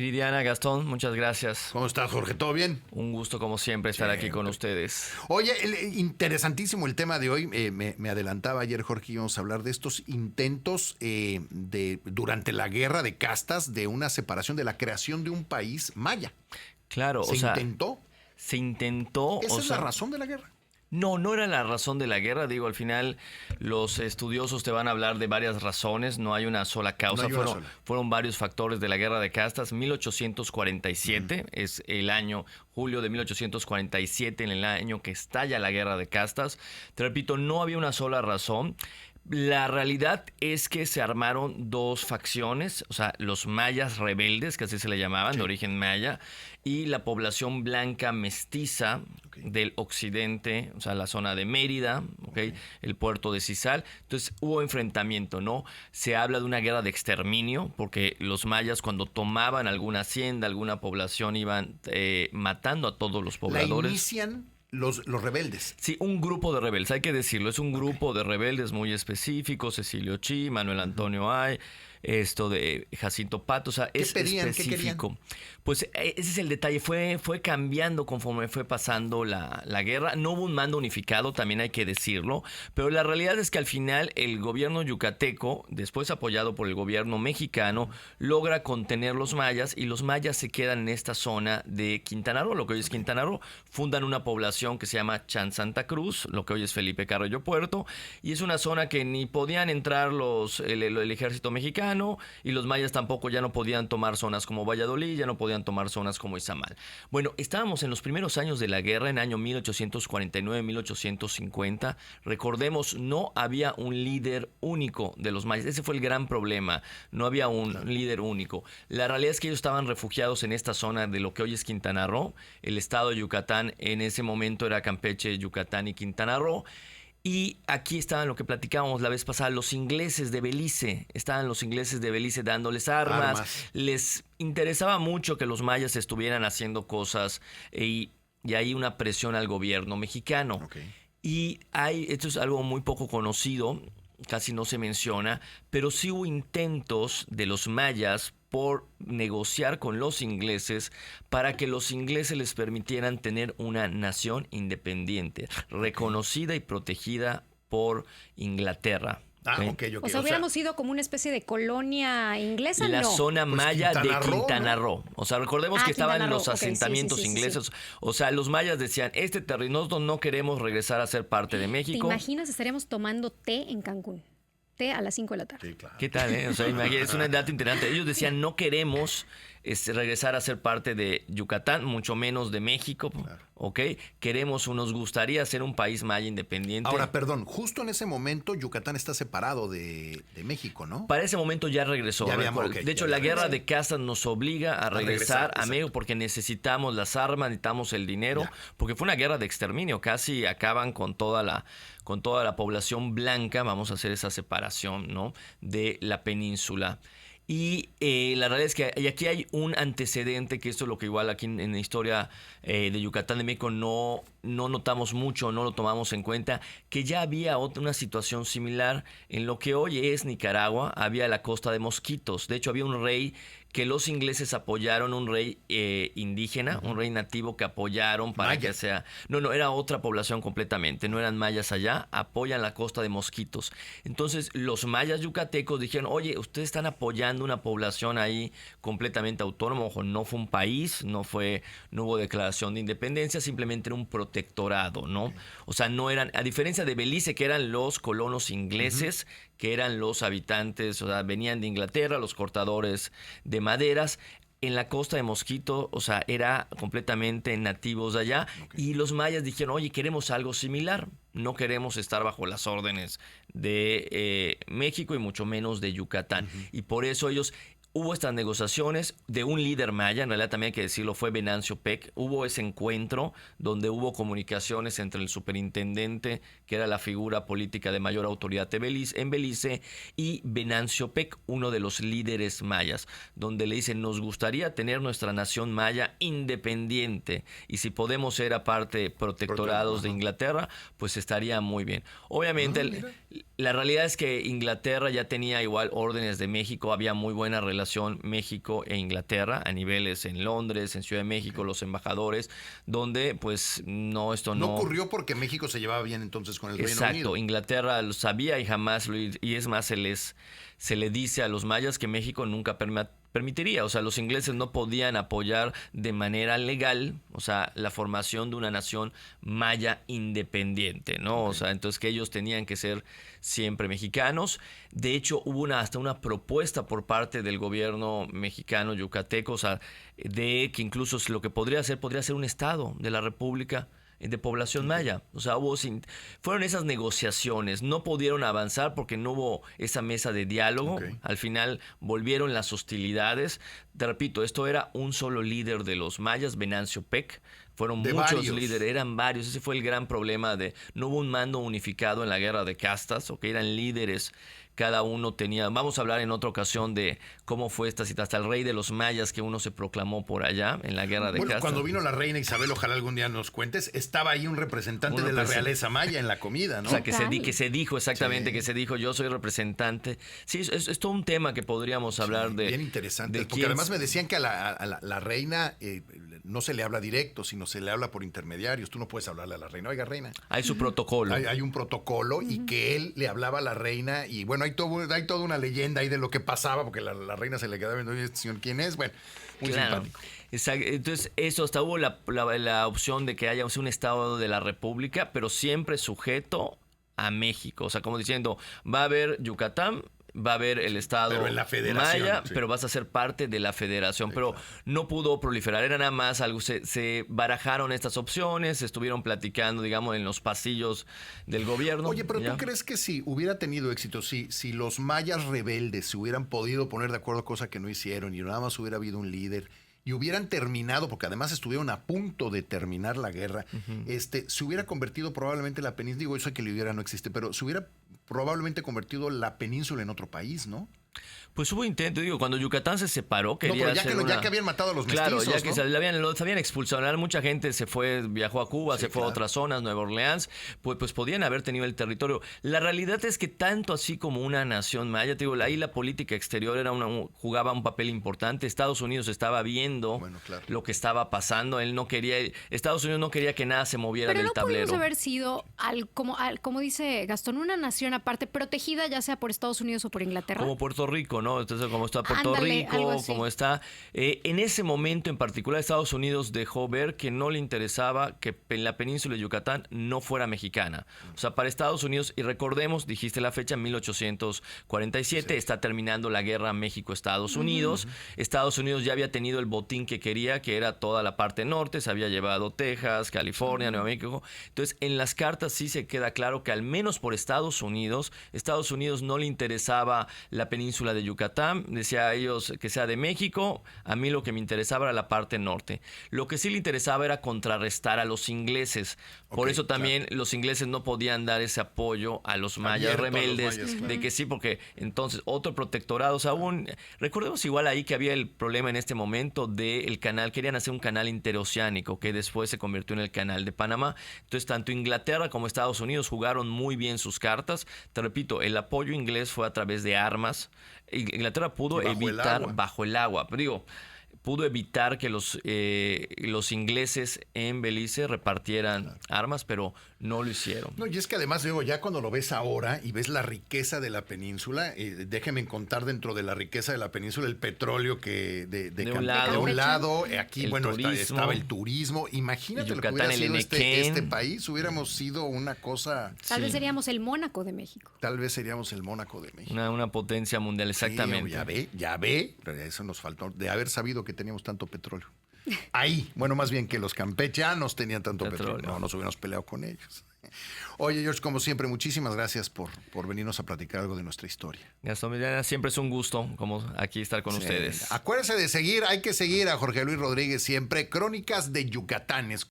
Viridiana, Gastón, muchas gracias. ¿Cómo estás, Jorge? ¿Todo bien? Un gusto, como siempre, estar aquí con ustedes. Oye, interesantísimo el tema de hoy. Me adelantaba ayer, Jorge, íbamos a hablar de estos intentos durante la guerra de castas de una separación, de la creación de un país maya. Claro, ¿Se intentó? Se intentó. ¿Esa es la razón de la guerra? No, no era la razón de la guerra. Digo, al final los estudiosos te van a hablar de varias razones. No hay una sola causa. Fueron varios factores de la guerra de castas. 1847 es el año, julio de 1847, en el año que estalla la guerra de castas. Te repito, no había una sola razón. La realidad es que se armaron dos facciones, o sea, los mayas rebeldes, que así se le llamaban, de origen maya, y la población blanca mestiza del occidente, o sea, la zona de Mérida, el puerto de Sisal. Entonces hubo enfrentamiento, ¿no? Se habla de una guerra de exterminio, porque los mayas cuando tomaban alguna hacienda, alguna población, iban matando a todos los pobladores. ¿La inician los rebeldes? Sí, un grupo de rebeldes, hay que decirlo. Es un grupo de rebeldes muy específico. Cecilio Chi, Manuel Antonio Ay, de Jacinto Pato, o sea, es específico. Pues ese es el detalle. Fue cambiando conforme fue pasando la guerra. No hubo un mando unificado, también hay que decirlo. Pero la realidad es que al final el gobierno yucateco, después apoyado por el gobierno mexicano, logra contener los mayas, y los mayas se quedan en esta zona de Quintana Roo, lo que hoy es Quintana Roo. Fundan una población que se llama Chan Santa Cruz, lo que hoy es Felipe Carrillo Puerto, y es una zona que ni podían entrar el ejército mexicano, y los mayas tampoco ya no podían tomar zonas como Valladolid, ya no podían tomar zonas como Izamal. Bueno, estábamos en los primeros años de la guerra, en año 1849-1850. Recordemos, no había un líder único de los mayas. Ese fue el gran problema. No había un líder único. La realidad es que ellos estaban refugiados en esta zona de lo que hoy es Quintana Roo. El estado de Yucatán en ese momento era Campeche, Yucatán y Quintana Roo. Y aquí estaban lo que platicábamos la vez pasada, los ingleses de Belice. Estaban los ingleses de Belice dándoles armas. Les interesaba mucho que los mayas estuvieran haciendo cosas, y hay una presión al gobierno mexicano. Y esto es algo muy poco conocido, casi no se menciona, pero sí hubo intentos de los mayas por negociar con los ingleses para que los ingleses les permitieran tener una nación independiente, reconocida y protegida por Inglaterra. O sea, hubiéramos sido como una especie de colonia inglesa, la zona maya de Quintana Roo. O sea, recordemos que estaban los asentamientos ingleses. Sí. O sea, los mayas decían, este territorio, nosotros no queremos regresar a ser parte de México. ¿Te imaginas? Estaremos tomando té en Cancún. A las 5 de la tarde. Sí, claro. ¿Qué tal? O sea, es una dato interesante. Ellos decían, no queremos regresar a ser parte de Yucatán, mucho menos de México. Claro. Nos gustaría ser un país maya independiente. Ahora, perdón, justo en ese momento Yucatán está separado de México, ¿no? Para ese momento ya regresó. De hecho, la guerra de castas nos obliga a regresar a México, porque necesitamos las armas, necesitamos el dinero, porque fue una guerra de exterminio. Casi acaban con toda la población blanca. Vamos a hacer esa separación, ¿no?, de la península. Y la realidad es que aquí hay un antecedente, que esto es lo que igual aquí en la historia de Yucatán de México no notamos mucho, no lo tomamos en cuenta, que ya había una situación similar en lo que hoy es Nicaragua. Había la costa de Mosquitos. De hecho, había un rey que los ingleses apoyaron, un rey indígena, un rey nativo que apoyaron para que sea... No, era otra población completamente, no eran mayas allá, apoyan la costa de Mosquitos. Entonces, los mayas yucatecos dijeron, oye, ustedes están apoyando una población ahí completamente autónoma. Ojo, no fue un país, no hubo declaración de independencia, simplemente era un protectorado, ¿no? O sea, no eran, a diferencia de Belice, que eran los colonos ingleses, que eran los habitantes, o sea, venían de Inglaterra, los cortadores de maderas. En la costa de Mosquito, o sea, era completamente nativos de allá. Y los mayas dijeron, oye, queremos algo similar. No queremos estar bajo las órdenes de México y mucho menos de Yucatán. Y por eso ellos... Hubo estas negociaciones de un líder maya, en realidad también hay que decirlo, fue Venancio Peck. Hubo ese encuentro donde hubo comunicaciones entre el superintendente, que era la figura política de mayor autoridad en Belice, y Venancio Peck, uno de los líderes mayas, donde le dicen, nos gustaría tener nuestra nación maya independiente, y si podemos ser aparte protectorados de Inglaterra, pues estaría muy bien. Obviamente, la realidad es que Inglaterra ya tenía igual órdenes de México, había muy buena relación relación México e Inglaterra a niveles en Londres, en Ciudad de México, los embajadores, donde pues no ocurrió porque México se llevaba bien entonces con el Reino Unido. Exacto, Inglaterra lo sabía y jamás y es más, se le dice a los mayas que México nunca permitiría, o sea, los ingleses no podían apoyar de manera legal, o sea, la formación de una nación maya independiente, ¿no? O sea, entonces que ellos tenían que ser siempre mexicanos. De hecho, hubo hasta una propuesta por parte del gobierno mexicano yucateco, o sea, de que incluso lo que podría ser un estado de la República de población maya. O sea, fueron esas negociaciones, no pudieron avanzar porque no hubo esa mesa de diálogo. Al final volvieron las hostilidades. Te repito, esto era un solo líder de los mayas, Venancio Peck. Fueron muchos líderes, eran varios. Ese fue el gran problema no hubo un mando unificado en la guerra de castas, que eran líderes. Cada uno tenía... Vamos a hablar en otra ocasión de cómo fue esta cita. Hasta el rey de los mayas que uno se proclamó por allá en la guerra de castas. Cuando vino la reina Isabel, ojalá algún día nos cuentes, estaba ahí un representante de la realeza maya en la comida, ¿no? O sea, que se dijo exactamente, que se dijo, yo soy representante. Sí, es todo un tema que podríamos hablar de... Bien interesante, porque además me decían que a la reina no se le habla directo, sino se le habla por intermediarios. Tú no puedes hablarle a la reina. Oiga, reina. Hay su protocolo. Hay un protocolo y que él le hablaba a la reina y bueno, hay toda una leyenda ahí de lo que pasaba, porque la reina se le quedaba viendo, oye, este señor, ¿quién es? Bueno, muy simpático. Exacto. Entonces, eso, hasta hubo la opción de que haya un estado de la República, pero siempre sujeto a México. O sea, como diciendo, va a haber Yucatán, va a haber el estado pero en la federación, maya, pero vas a ser parte de la federación. Pero no pudo proliferar, era nada más algo, se barajaron estas opciones, estuvieron platicando, digamos, en los pasillos del gobierno. Oye, pero ¿tú crees que si hubiera tenido éxito, si los mayas rebeldes se hubieran podido poner de acuerdo, cosa que no hicieron, y nada más hubiera habido un líder, y hubieran terminado, porque además estuvieron a punto de terminar la guerra, se hubiera convertido probablemente la península, digo, eso que le hubiera no existe, pero se hubiera probablemente convertido la península en otro país, ¿no? Pues hubo intento, cuando Yucatán se separó, quería ya que habían matado a los mestizos, ya que los habían expulsado, mucha gente viajó a Cuba, se fue a otras zonas, Nueva Orleans, pues podían haber tenido el territorio. La realidad es que tanto así como una nación maya, te digo, ahí la política exterior jugaba un papel importante. Estados Unidos estaba viendo lo que estaba pasando, Estados Unidos no quería que nada se moviera del tablero. Pero no podemos haber sido, como dice Gastón, una nación aparte, protegida ya sea por Estados Unidos o por Inglaterra. Como Puerto Rico, ¿no? Entonces, como está Puerto Rico, como está... en ese momento en particular, Estados Unidos dejó ver que no le interesaba que en la península de Yucatán no fuera mexicana. O sea, para Estados Unidos, y recordemos, dijiste la fecha, 1847, está terminando la guerra México-Estados Unidos. Estados Unidos ya había tenido el botín que quería, que era toda la parte norte, se había llevado Texas, California, Nueva México. Entonces, en las cartas sí se queda claro que al menos por Estados Unidos no le interesaba la península de Yucatán, decía a ellos que sea de México, a mí lo que me interesaba era la parte norte. Lo que sí le interesaba era contrarrestar a los ingleses. Por eso también los ingleses no podían dar ese apoyo a los mayas rebeldes, de que sí, porque entonces otro protectorado, o sea, recordemos igual ahí que había el problema en este momento del canal, querían hacer un canal interoceánico que después se convirtió en el canal de Panamá. Entonces tanto Inglaterra como Estados Unidos jugaron muy bien sus cartas. Te repito, el apoyo inglés fue a través de armas. Inglaterra pudo evitar bajo el agua, pero digo, pudo evitar que los ingleses en Belice repartieran armas, pero no lo hicieron. No, y es que además, digo, ya cuando lo ves ahora y ves la riqueza de la península, déjenme contar dentro de la riqueza de la península el petróleo que de un lado, aquí, bueno, estaba el turismo. Imagínate lo que hubiera sido este país, hubiéramos sido una cosa... Tal vez seríamos el Mónaco de México. Tal vez seríamos el Mónaco de México. Una potencia mundial, exactamente. Sí, ya ve, eso nos faltó, de haber sabido que teníamos tanto petróleo. Ahí, bueno, más bien que los campechanos tenían tanto petróleo. No, nos hubiéramos peleado con ellos. Oye, George, como siempre, muchísimas gracias por venirnos a platicar algo de nuestra historia. Gastón, siempre es un gusto como aquí estar con ustedes. Acuérdense de seguir, hay que seguir a Jorge Luis Rodríguez siempre. Crónicas de Yucatán.